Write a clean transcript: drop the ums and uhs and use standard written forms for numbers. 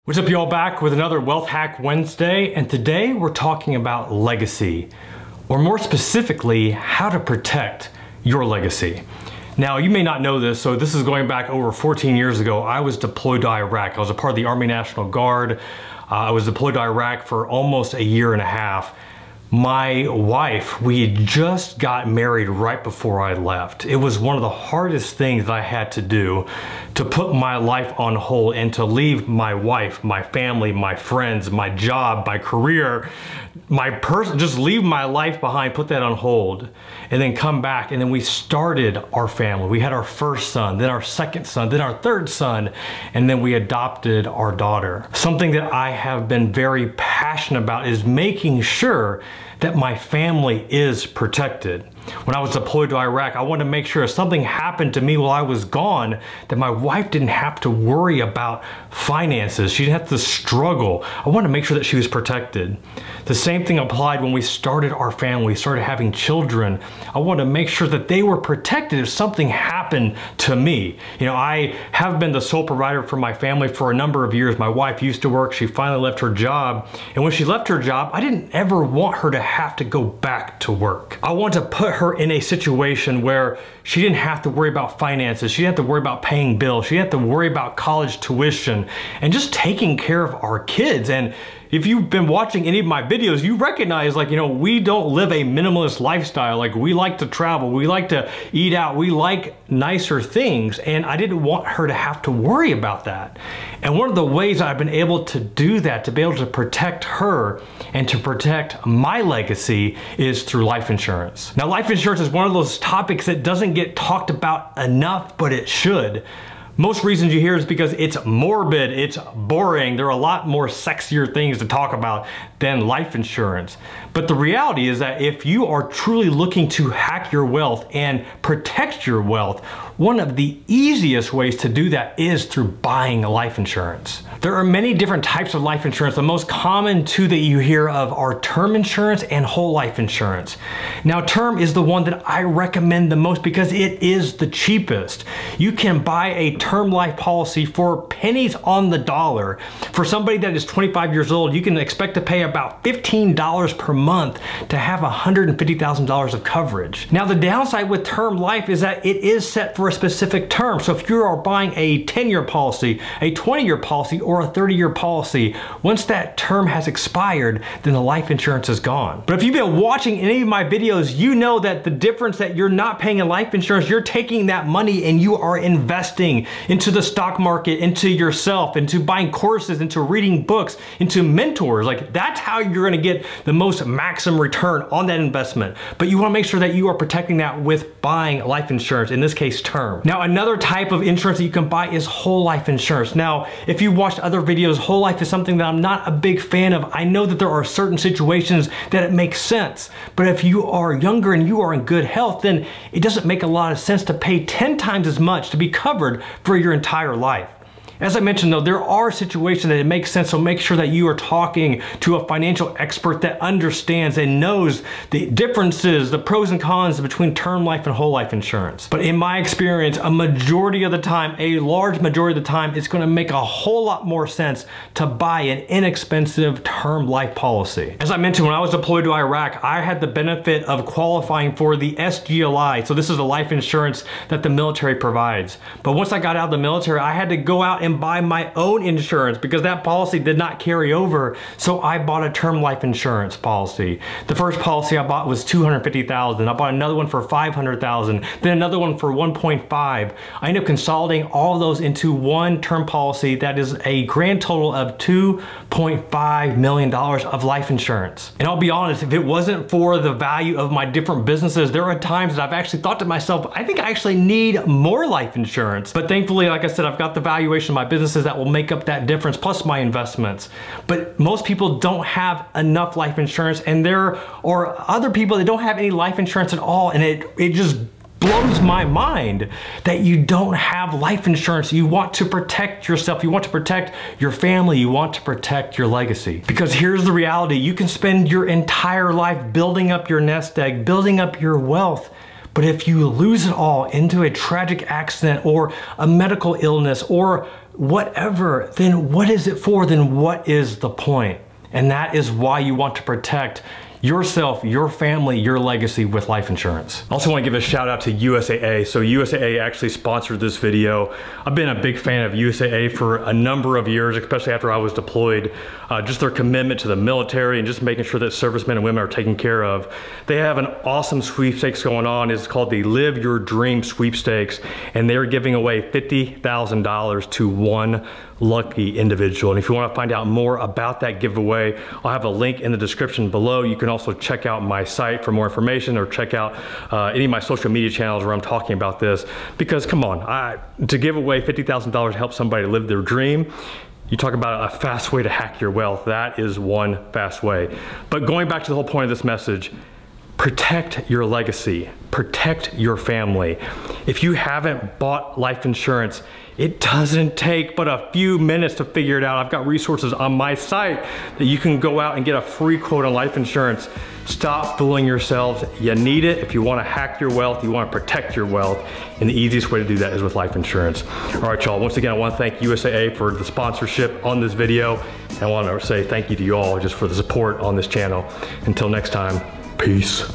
What's up, y'all? Back with another Wealth Hack Wednesday, and today we're talking about legacy, or more specifically, how to protect your legacy. Now, you may not know this, so this is going back over 14 years ago. I was deployed to Iraq. I was a part of the Army National Guard. I was deployed to Iraq for almost a year and a half. My wife, we had just got married right before I left. It was one of the hardest things that I had to do, to put my life on hold and to leave my wife, my family, my friends, my job, my career, just leave my life behind, put that on hold, and then come back. And then we started our family. We had our first son, then our second son, then our third son, and then we adopted our daughter. Something that I have been very passionate about is making sure that my family is protected. When I was deployed to Iraq, I wanted to make sure if something happened to me while I was gone, that my wife didn't have to worry about finances. She didn't have to struggle. I wanted to make sure that she was protected. The same thing applied when we started our family, we started having children. I wanted to make sure that they were protected if something happened to me. You know, I have been the sole provider for my family for a number of years. My wife used to work, she finally left her job. And when she left her job, I didn't ever want her to have to go back to work. I wanted to put her in a situation where she didn't have to worry about finances. She didn't have to worry about paying bills. She didn't have to worry about college tuition and just taking care of our kids. And if you've been watching any of my videos, you recognize, like, you know, we don't live a minimalist lifestyle. Like, we like to travel, we like to eat out, we like nicer things, and I didn't want her to have to worry about that. And one of the ways I've been able to do that, to be able to protect her and to protect my legacy, is through life insurance. Now, life insurance is one of those topics that doesn't get talked about enough, but it should. Most reasons you hear is because it's morbid, it's boring. There are a lot more sexier things to talk about than life insurance. But the reality is that if you are truly looking to hack your wealth and protect your wealth, one of the easiest ways to do that is through buying life insurance. There are many different types of life insurance. The most common two that you hear of are term insurance and whole life insurance. Now, term is the one that I recommend the most because it is the cheapest. You can buy a term life policy for pennies on the dollar. For somebody that is 25 years old, you can expect to pay about $15 per month to have $150,000 of coverage. Now, the downside with term life is that it is set for a specific term. So if you are buying a 10-year policy, a 20-year policy, or a 30-year policy, once that term has expired, then the life insurance is gone. But if you've been watching any of my videos, you know that the difference that you're not paying in life insurance, you're taking that money and you are investing into the stock market, into yourself, into buying courses, into reading books, into mentors. Like, that's how you're gonna get the most maximum return on that investment. But you wanna make sure that you are protecting that with buying life insurance, in this case, term. Now, another type of insurance that you can buy is whole life insurance. Now, if you watched other videos, whole life is something that I'm not a big fan of. I know that there are certain situations that it makes sense, but if you are younger and you are in good health, then it doesn't make a lot of sense to pay 10 times as much to be covered for your entire life. As I mentioned, though, there are situations that it makes sense, so make sure that you are talking to a financial expert that understands and knows the differences, the pros and cons between term life and whole life insurance. But in my experience, a majority of the time, a large majority of the time, it's gonna make a whole lot more sense to buy an inexpensive term life policy. As I mentioned, when I was deployed to Iraq, I had the benefit of qualifying for the SGLI. So this is the life insurance that the military provides. But once I got out of the military, I had to go out and buy my own insurance because that policy did not carry over. So I bought a term life insurance policy. The first policy I bought was $250,000. I bought another one for $500,000, then another one for $1.5. I ended up consolidating all of those into one term policy that is a grand total of $2.5 million of life insurance. And I'll be honest, if it wasn't for the value of my different businesses, there are times that I've actually thought to myself, I think I actually need more life insurance. But thankfully, like I said, I've got the valuation of my businesses that will make up that difference, plus my investments. But most people don't have enough life insurance, and there are other people that don't have any life insurance at all, and it just blows my mind that you don't have life insurance. You want to protect yourself, you want to protect your family, you want to protect your legacy. Because here's the reality, you can spend your entire life building up your nest egg, building up your wealth, but if you lose it all into a tragic accident or a medical illness or whatever, then what is it for? Then what is the point? And that is why you want to protect yourself, your family, your legacy with life insurance. I also want to give a shout out to USAA. So USAA actually sponsored this video. I've been a big fan of USAA for a number of years, especially after I was deployed. Just their commitment to the military and just making sure that servicemen and women are taken care of. They have an awesome sweepstakes going on. It's called the Live Your Dream Sweepstakes, and they're giving away $50,000 to one lucky individual. And if you want to find out more about that giveaway, I'll have a link in the description below. You can also check out my site for more information, or check out any of my social media channels where I'm talking about this. Because come on, to give away $50,000 to help somebody live their dream, you talk about a fast way to hack your wealth. That is one fast way. But going back to the whole point of this message, protect your legacy, protect your family. If you haven't bought life insurance, it doesn't take but a few minutes to figure it out. I've got resources on my site that you can go out and get a free quote on life insurance. Stop fooling yourselves. You need it if you want to hack your wealth, you want to protect your wealth, and the easiest way to do that is with life insurance. All right, y'all, once again, I want to thank USAA for the sponsorship on this video. And I want to say thank you to you all just for the support on this channel. Until next time, peace.